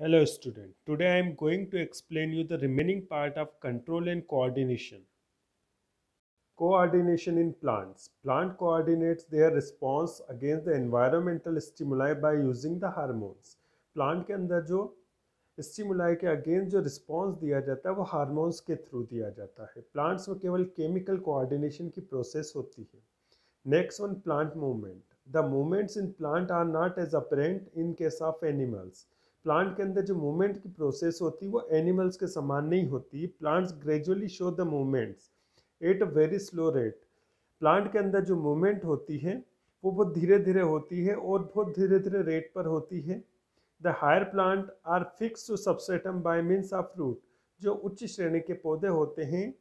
Hello student, today I am going to explain you the remaining part of control and coordination. Coordination in plants. Plant coordinates their response against the environmental stimuli by using the hormones. Plant के अंदर जो stimuli के against जो response दिया जाता है वो hormones के थ्रू दिया जाता है. प्लांट्स में केवल केमिकल कोऑर्डिनेशन की प्रोसेस होती है. Next one, plant movement. The movements in plant are not as apparent in case of animals. Plant के अंदर जो मूवमेंट की प्रोसेस होती है वो एनिमल्स के समान नहीं होती. Plants gradually show the movements at a very slow rate. Plant के अंदर जो मूवमेंट होती है वो बहुत धीरे धीरे होती है और बहुत धीरे धीरे रेट पर होती है. The higher plant are fix to substratum by means of root. जो उच्च श्रेणी के पौधे होते हैं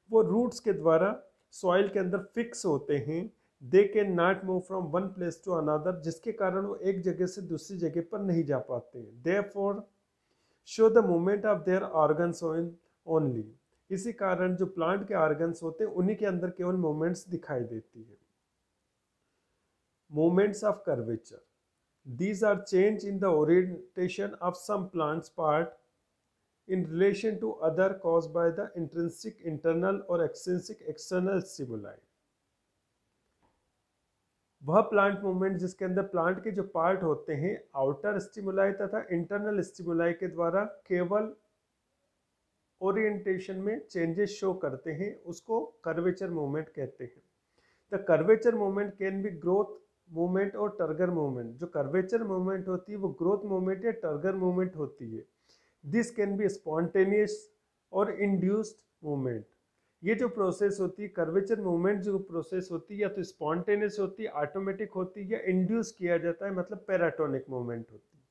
वो रूट्स के द्वारा सॉइल के अंदर फिक्स होते हैं. They can not move from one place to another, जिसके कारण वो एक जगह से दूसरी जगह पर नहीं जा पाते हैं. Therefore show the movement of their organs only. इसी कारण जो प्लांट के ऑर्गन्स होते हैं उन्हीं के अंदर केवल मूवमेंट्स दिखाई देती है. Movements of curvature. These are change in the orientation of some plant's part in relation to other caused by the intrinsic internal or extrinsic external stimuli. वह प्लांट मूवमेंट जिसके अंदर प्लांट के जो पार्ट होते हैं आउटर स्टिमुलाई तथा internal stimuli के द्वारा केवल ओरिएंटेशन में चेंजेस शो करते हैं, उसको कर्वेचर मूवमेंट कहते हैं. The curvature movement can be growth movement और टर्गर मूवमेंट. जो कर्वेचर मूवमेंट होती है वो ग्रोथ मूवमेंट या टर्गर मूवमेंट होती है. दिस कैन बी स्पॉन्टेनियस और इंड्यूस्ड मूवमेंट. ये जो प्रोसेस होती है कर्वेचर मूवमेंट जो प्रोसेस होती है या तो स्पॉन्टेनियस होती है, ऑटोमेटिक होती है, या इंड्यूस किया जाता है मतलब पैराटोनिक मूवमेंट होती है.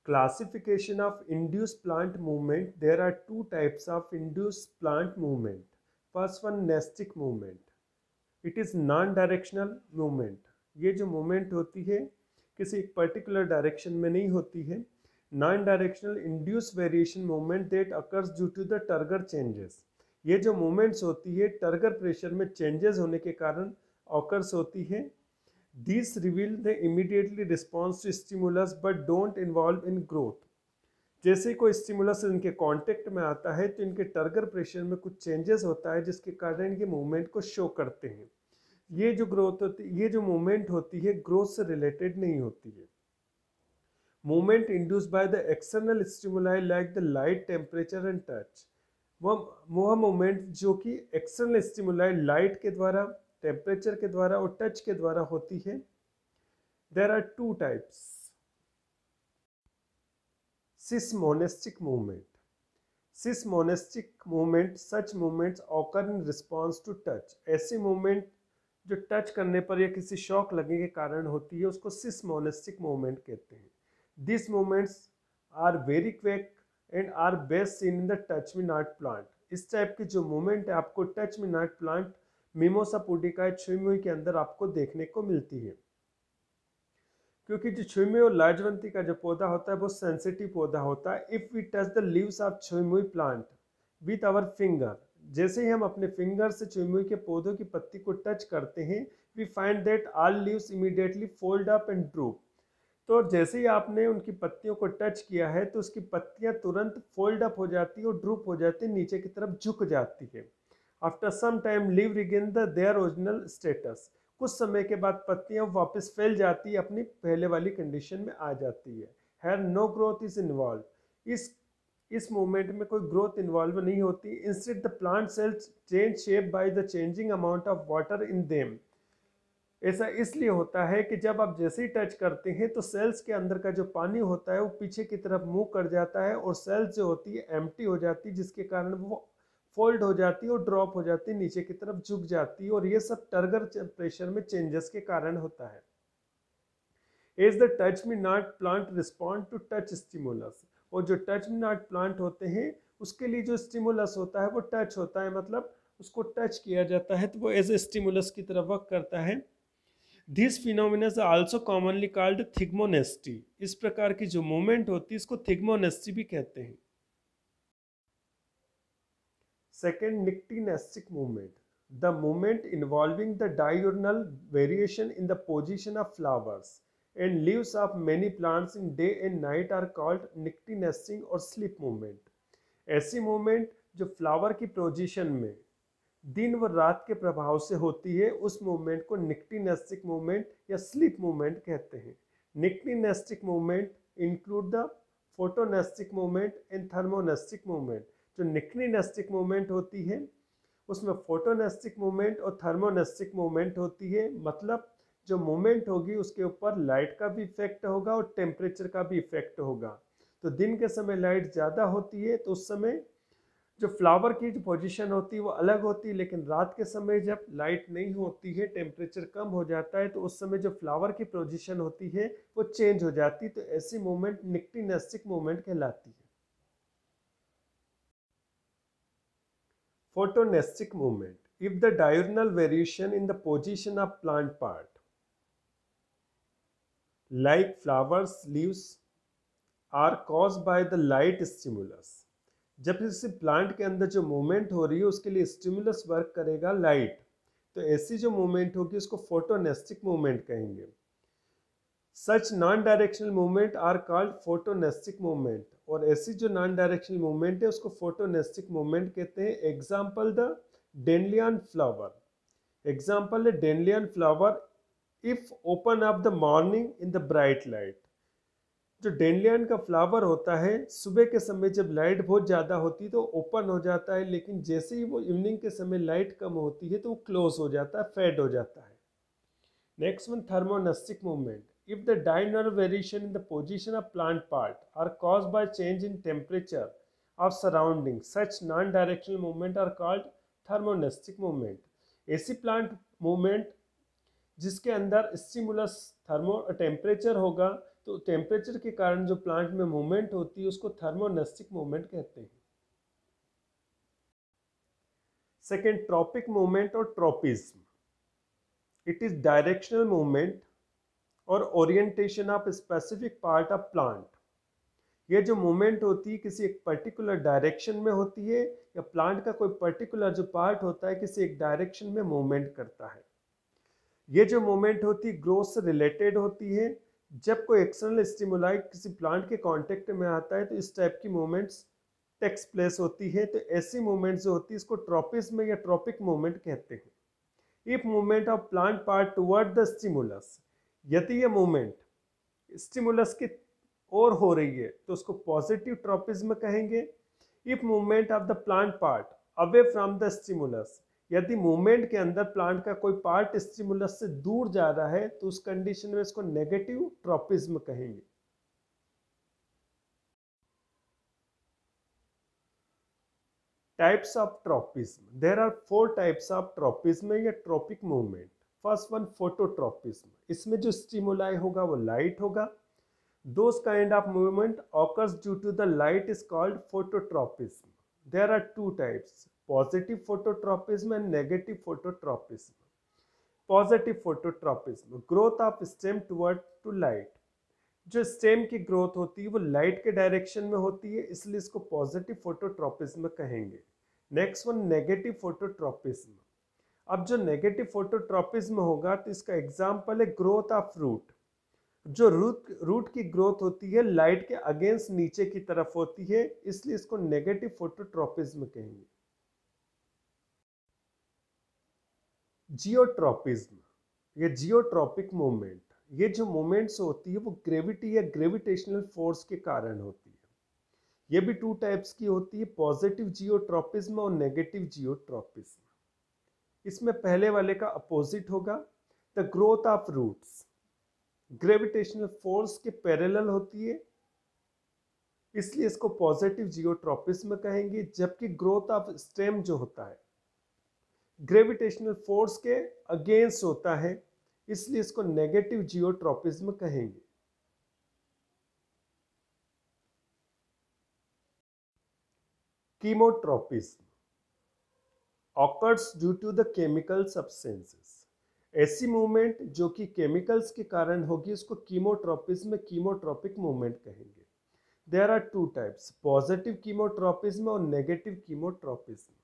Classification of induced plant movement. There are two types of induced plant movement. First one, nestic movement. It is non-directional movement. ये जो movement होती है किसी एक particular direction में नहीं होती है. Non-directional induced variation movement that occurs due to the turgor changes. ये जो movements होती है turgor pressure में changes होने के कारण occurs होती है. These reveal the immediately response to stimulus but don't involve in growth. जैसे कोई स्टिमुलस इनके कांटेक्ट में आता है तो इनके टर्गर प्रेशर में कुछ चेंजेस होता है जिसके कारण ये मूवमेंट को शो करते हैं. ये जो ग्रोथ होती है, ये जो मूवमेंट होती है ग्रोथ से रिलेटेड नहीं होती है. Movement induced by the external stimuli like the light, temperature and touch. वह मूवमेंट जो कि एक्सटर्नल स्टिमुलाई लाइट के द्वारा, टेम्परेचर के द्वारा और टच के द्वारा होती है. There are two types. Cis monastic movement. Cis monastic movement, such movements occur in response to touch. ऐसी मूवमेंट जो टच करने पर या किसी शॉक लगने के कारण होती है उसको सिस मोनेस्टिक मूवमेंट कहते हैं. This movements are very quick and are best seen in the touch me not plant. इस टाइप की जो मूवमेंट है आपको touch me not plant mimosa pudica छुई के अंदर आपको देखने को मिलती है. क्योंकि जो छुई और लाजवंती का जो पौधा होता है वो सेंसिटिव पौधा होता है. If we touch the leaves of छुई प्लांट विथ आवर फिंगर, जैसे ही हम अपने फिंगर से छुई के पौधों की पत्ती को टच करते हैं, we find that all leaves immediately fold up and droop. तो जैसे ही आपने उनकी पत्तियों को टच किया है तो उसकी पत्तियां तुरंत फोल्ड अप हो जाती है और ड्रूप हो जाती है, नीचे की तरफ झुक जाती है. After some time leave regain the their original status. कुछ समय के बाद पत्तियां वापस फैल जाती है, अपनी पहले वाली कंडीशन में आ जाती है. हैर नो ग्रोथ इज इन्वॉल्व. इस मूवमेंट में कोई ग्रोथ इन्वॉल्व नहीं होती. Instead the plant cells change shape by the changing amount of water in them. ऐसा इसलिए होता है कि जब आप जैसे ही टच करते हैं तो सेल्स के अंदर का जो पानी होता है वो पीछे की तरफ मूव कर जाता है और सेल्स जो होती है एम्प्टी हो जाती है, जिसके कारण वो फोल्ड हो जाती है और ड्रॉप हो जाती है, नीचे की तरफ झुक जाती है. और ये सब टर्गर प्रेशर में चेंजेस के कारण होता है. As the touch me not plant respond to touch stimulus. और जो टच मी नॉट प्लांट होते हैं उसके लिए जो स्टिमुलस होता है वो टच होता है, मतलब उसको टच किया जाता है तो वो एज ए स्टिमुलस की तरह वर्क करता है. This phenomena is also commonly called thigmonasty. इस प्रकार की जो मूवमेंट होती है इसको थिग्मोनेस्टी भी कहते हैं. Second, nictinestic movement. the movement involving the diurnal variation in the position of flowers and leaves of many plants in day and night are called nictitating nesting और sleep movement। ऐसी movement जो flower की position में दिन व रात के प्रभाव से होती है उस मूवमेंट को निक्टिनेस्टिक मूवमेंट या स्लीप मूवमेंट कहते हैं। Nyctinastic movement include the photonastic movement and thermonastic movement. जो निक्टिनेस्टिक मूवमेंट होती है उसमें फोटोनेस्टिक मूवमेंट और थर्मोनेस्टिक मूवमेंट होती है, मतलब जो मूवमेंट होगी उसके ऊपर लाइट का भी इफेक्ट होगा और टेम्परेचर का भी इफेक्ट होगा। तो दिन के समय लाइट ज़्यादा होती है तो उस समय जो फ्लावर की जो पोजीशन होती है वो अलग होती है, लेकिन रात के समय जब लाइट नहीं होती है, टेम्परेचर कम हो जाता है, तो उस समय जो फ्लावर की पोजीशन होती है वो चेंज हो जाती है। तो ऐसी मूवमेंट निक्टिनेस्टिक मूवमेंट कहलाती है। फोटोनेस्टिक movement, if the diurnal variation in the position of plant part like flowers, leaves are caused by the light stimulus। जब इस प्लांट के अंदर जो मूवमेंट हो रही है उसके लिए स्टिमुलस वर्क करेगा लाइट, तो ऐसी जो मूवमेंट होगी उसको फोटोनेस्टिक मूवमेंट कहेंगे। Such non directional movement are called photonastic movement, और ऐसी जो नॉन डायरेक्शनल मूवमेंट है उसको फोटोनेस्टिक मूवमेंट कहते हैं। Example the dandelion flower, example है dandelion flower if open up the morning in the bright light. जो डेनलियन का फ्लावर होता है सुबह के समय जब लाइट बहुत ज़्यादा होती है तो ओपन हो जाता है, लेकिन जैसे ही वो इवनिंग के समय लाइट कम होती है तो वो क्लोज हो जाता है, फेड हो जाता है। Next one, thermonastic movement, if the diurnal variation in the position of plant part are caused by change in temperature of surroundings, such non-directional movement are called thermonestic movement। ऐसी plant movement जिसके अंदर stimulus thermo temperature होगा, तो temperature के कारण जो plant में movement होती है उसको थर्मोनेस्टिक मूवमेंट कहते हैं। सेकेंड, ट्रॉपिक मूवमेंट और tropism, it is directional movement और orientation of specific part of plant. ये जो मूवमेंट होती है किसी एक पर्टिकुलर डायरेक्शन में होती है, या प्लांट का कोई पर्टिकुलर जो पार्ट होता है किसी एक डायरेक्शन में मूवमेंट करता है। ये जो मूवमेंट होती है ग्रोथ से रिलेटेड होती है। जब कोई एक्सटर्नल स्टिमुलाई किसी प्लांट के कांटेक्ट में आता है तो इस टाइप की मूवमेंट्स टेक्स प्लेस होती है। तो ऐसी मूवमेंट जो होती है इसको ट्रॉपिज्म या ट्रॉपिक मूवमेंट कहते हैं। If movement of plant part toward the stimulus, यदि ये मूवमेंट स्टिमुलस की ओर हो रही है तो उसको पॉजिटिव ट्रॉपिज्म कहेंगे। If movement of the plant part away from the stimulus, यदि मूवमेंट के अंदर प्लांट का कोई पार्ट स्टिमुलस से दूर जा रहा है तो उस कंडीशन में इसको नेगेटिव ट्रॉपिज्म कहेंगे। Types of tropism, there are 4 types of tropism या tropic movement. First one, phototropism, इसमें जो स्टिमुलाई होगा वो लाइट होगा। Those kind of movement occurs due to the light is called phototropism। There are 2 types, positive phototropism and negative phototropism। Positive phototropism, growth of stem toward to light। जो stem की growth होती है वो light के direction में होती है, इसलिए इसको पॉजिटिव फोटोट्रॉपिज्म कहेंगे। Next one, negative phototropism. अब जो नेगेटिव फोटोट्रॉपिज्म होगा तो इसका एग्जाम्पल है ग्रोथ ऑफ रूट। जो रूट की ग्रोथ होती है लाइट के अगेंस्ट नीचे की तरफ होती है, इसलिए इसको नेगेटिव फोटोट्रॉपिज्म कहेंगे। जियोट्रॉपिज्म, ये जियोट्रॉपिक मूवमेंट, ये जो मूवमेंट्स होती है वो ग्रेविटी या ग्रेविटेशनल फोर्स के कारण होती है। ये भी 2 टाइप्स की होती है, पॉजिटिव जियोट्रॉपिज्म और नेगेटिव जियोट्रॉपिज्म। इसमें पहले वाले का अपोजिट होगा। The growth of roots gravitational force के पैरेलल होती है, इसलिए इसको पॉजिटिव जियोट्रॉपिज्म कहेंगे। जबकि ग्रोथ ऑफ स्टेम जो होता है ग्रेविटेशनल फोर्स के अगेंस्ट होता है, इसलिए इसको नेगेटिव जियोट्रॉपिज्म कहेंगे। Chemotropism occurs due to the chemical substances. ऐसी मूवमेंट जो कि केमिकल्स के कारण होगी उसको कीमोट्रॉपिज्म, कीमोट्रॉपिक मूवमेंट कहेंगे। There are 2 types, positive chemotropism और negative chemotropism.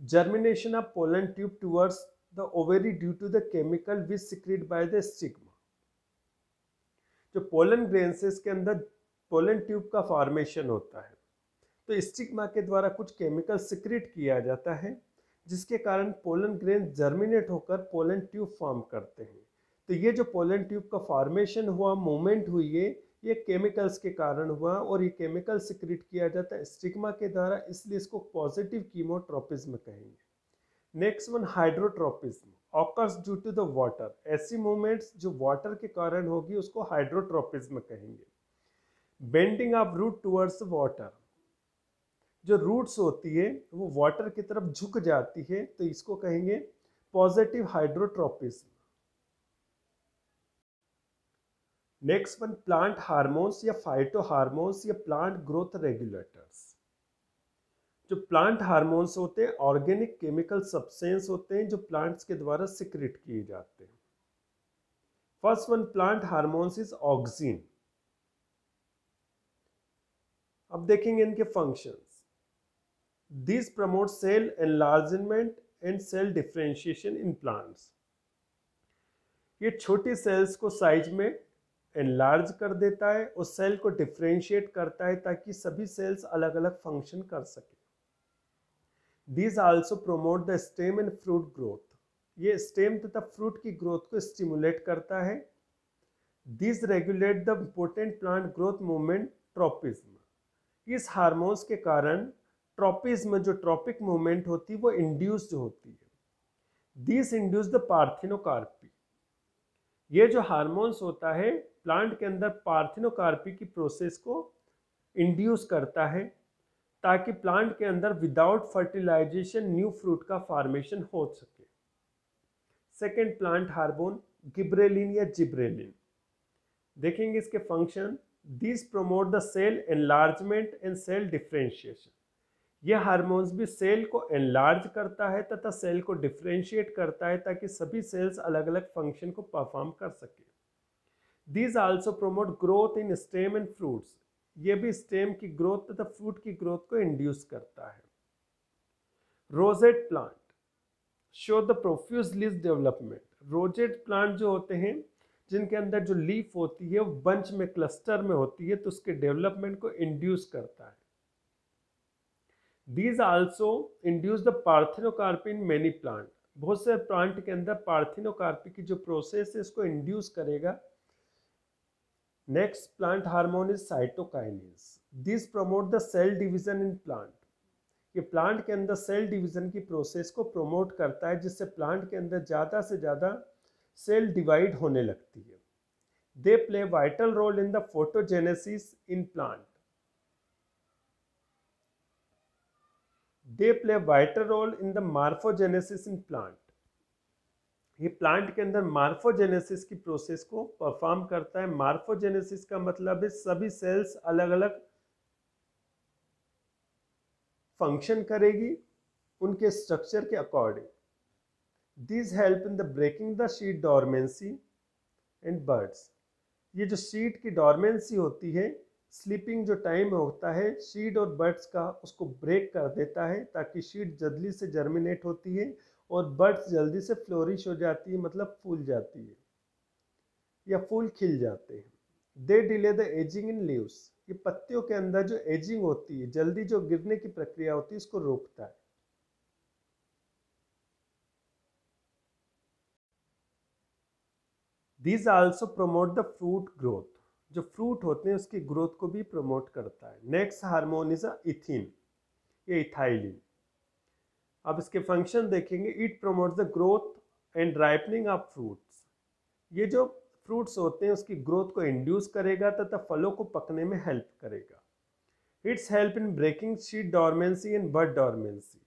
Germination of pollen tube towards the ovary due to the chemical which secreted by the stigma. जो पोलन ग्रेन से इसके अंदर पोलन ट्यूब का फॉर्मेशन होता है, तो स्टिग्मा के द्वारा कुछ केमिकल सिक्रेट किया जाता है जिसके कारण पोलन ग्रेन जर्मिनेट होकर पोलन ट्यूब फॉर्म करते हैं। तो ये जो पोलन ट्यूब का फॉर्मेशन हुआ, मूवमेंट हुई है, ये केमिकल्स के कारण हुआ और ये केमिकल सिक्रेट किया जाता है स्टिग्मा के द्वारा, इसलिए इसको पॉजिटिव कीमोट्रोपिज्म कहेंगे। Next one hydrotropism occurs due to the water. ऐसी मूवमेंट्स जो वाटर के कारण होगी उसको हाइड्रोट्रोपिज्म कहेंगे। Bending of root towards water, जो रूट्स होती है वो वाटर की तरफ झुक जाती है, तो इसको कहेंगे positive hydrotropism. Next one plant hormones या फाइटो हार्मोन्स या प्लांट ग्रोथ रेगुलेटर्स। जो प्लांट हार्मोन्स होते हैं ऑर्गेनिक केमिकल सब्सटेंस होते हैं जो प्लांट्स के द्वारा सिक्रेट किए जाते हैं। First one plant hormones is auxin. अब देखेंगे इनके functions. These promote cell enlargement and cell differentiation in plants. ये छोटी सेल्स को साइज में एनलार्ज कर देता है और सेल को डिफ्रेंशिएट करता है ताकि सभी सेल्स अलग अलग फंक्शन कर सके। These also promote the stem and fruit growth. ये स्टेम तथा फ्रूट की ग्रोथ को स्टिमुलेट करता है। These regulate the important plant growth movement tropism. इस हार्मोन्स के कारण ट्रॉपिज्म जो ट्रॉपिक मूवमेंट होती है वो इंड्यूस्ड होती है। This induce the parthenocarpy. ये जो हार्मोन्स होता है प्लांट के अंदर पार्थिनोकार्पी की प्रोसेस को इंड्यूस करता है ताकि प्लांट के अंदर विदाउट फर्टिलाइजेशन न्यू फ्रूट का फॉर्मेशन हो सके। सेकेंड प्लांट हार्मोन गिबरेलिन या जिब्रेलिन। देखेंगे इसके function. This promote the cell enlargement and cell differentiation. यह हार्मोन्स भी सेल को एनलार्ज करता है तथा सेल को डिफरेंशिएट करता है ताकि सभी सेल्स अलग अलग फंक्शन को परफॉर्म कर सके। These also promote growth in stem and fruits. ये भी स्टेम की ग्रोथ तथा फ्रूट की ग्रोथ को इंड्यूस करता है। Rosette plant show the profuse leaf development. Rosette plant जो होते हैं जिनके अंदर जो लीफ होती है वो बंच में क्लस्टर में होती है तो उसके डेवलपमेंट को इंड्यूस करता है। These also induce the parthenocarpy in many plant. बहुत से प्लांट के अंदर पार्थिनोकार्पी की जो प्रोसेस है इसको इंड्यूस करेगा। Next plant hormone is cytokinase. This promote the cell division in plant. ये प्लांट के अंदर सेल डिवीजन की प्रोसेस को प्रमोट करता है जिससे प्लांट के अंदर ज़्यादा से ज़्यादा सेल डिवाइड होने लगती है। They play vital role in the photogenesis in plant. They play vital role in the morphogenesis in plant. ये प्लांट के अंदर मार्फोजेनेसिस की प्रोसेस को परफॉर्म करता है। मार्फोजेनेसिस का मतलब है सभी सेल्स अलग अलग फंक्शन करेगी उनके स्ट्रक्चर के according. These help in the breaking the sheet dormancy and buds. ये जो शीट की डॉर्मेंसी होती है, स्लीपिंग जो टाइम होता है शीट और बर्ड्स का, उसको ब्रेक कर देता है ताकि शीट जल्दी से जर्मिनेट होती है और बर्ड्स जल्दी से फ्लोरिश हो जाती है, मतलब फूल जाती है या फूल खिल जाते हैं। They delay the ageing in leaves. ये पत्तियों के अंदर जो एजिंग होती है, जल्दी जो गिरने की प्रक्रिया होती है, इसको रोकता है। These also promote the fruit growth. जो फ्रूट होते हैं उसकी ग्रोथ को भी प्रमोट करता है। नेक्स्ट हार्मोन इज इथिन, ये इथाइलिन। अब इसके फंक्शन देखेंगे। It promotes the growth and ripening of fruits. ये जो फ्रूट्स होते हैं उसकी ग्रोथ को इंड्यूस करेगा तथा फलों को पकने में हेल्प करेगा। Its help in breaking seed dormancy and bud dormancy.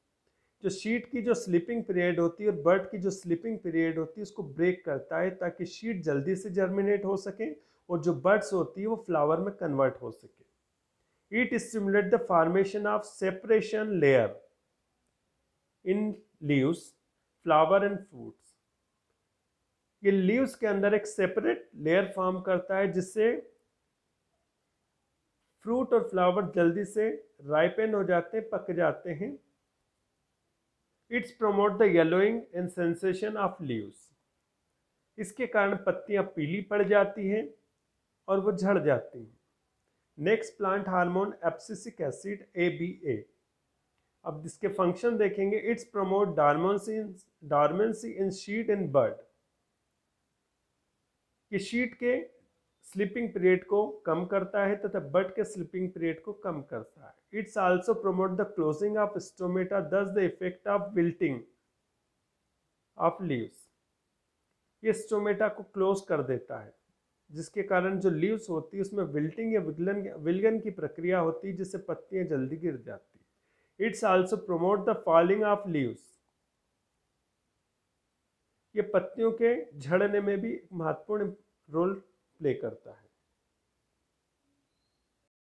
जो शीट की जो स्लीपिंग पीरियड होती है और बर्ड की जो स्लीपिंग पीरियड होती है उसको ब्रेक करता है ताकि शीट जल्दी से जर्मिनेट हो सके और जो बर्ड्स होती है वो फ्लावर में कन्वर्ट हो सके। It stimulate the formation of separation layer in leaves, flower and fruits. ये लीव्स के अंदर एक सेपरेट लेयर फॉर्म करता है जिससे फ्रूट और फ्लावर जल्दी से राइपन हो जाते हैं, पक जाते हैं। It's promote the yellowing and sensation of leaves. इसके कारण पत्तियां पीली पड़ जाती हैं और वो झड़ जाती हैं। Next plant hormone abscisic acid ABA। अब इसके फंक्शन देखेंगे। It's promote dormancy in sheet and bird, कि शीट के स्लीपिंग पीरियड को कम करता है तथा बर्ड के स्लीपिंग पीरियड को कम करता है। It's also promote the closing of stomata, thus the effect of wilting of leaves. ये स्टोमेटा को क्लोज कर देता है, जिसके कारण जो लीव्स होती है उसमें विल्टिंग या विल्गन की प्रक्रिया होती है, जिससे पत्तियां जल्दी गिर जाती है। It's also promote the falling of leaves. ये पत्तियों के झड़ने में भी महत्वपूर्ण रोल प्ले करता है।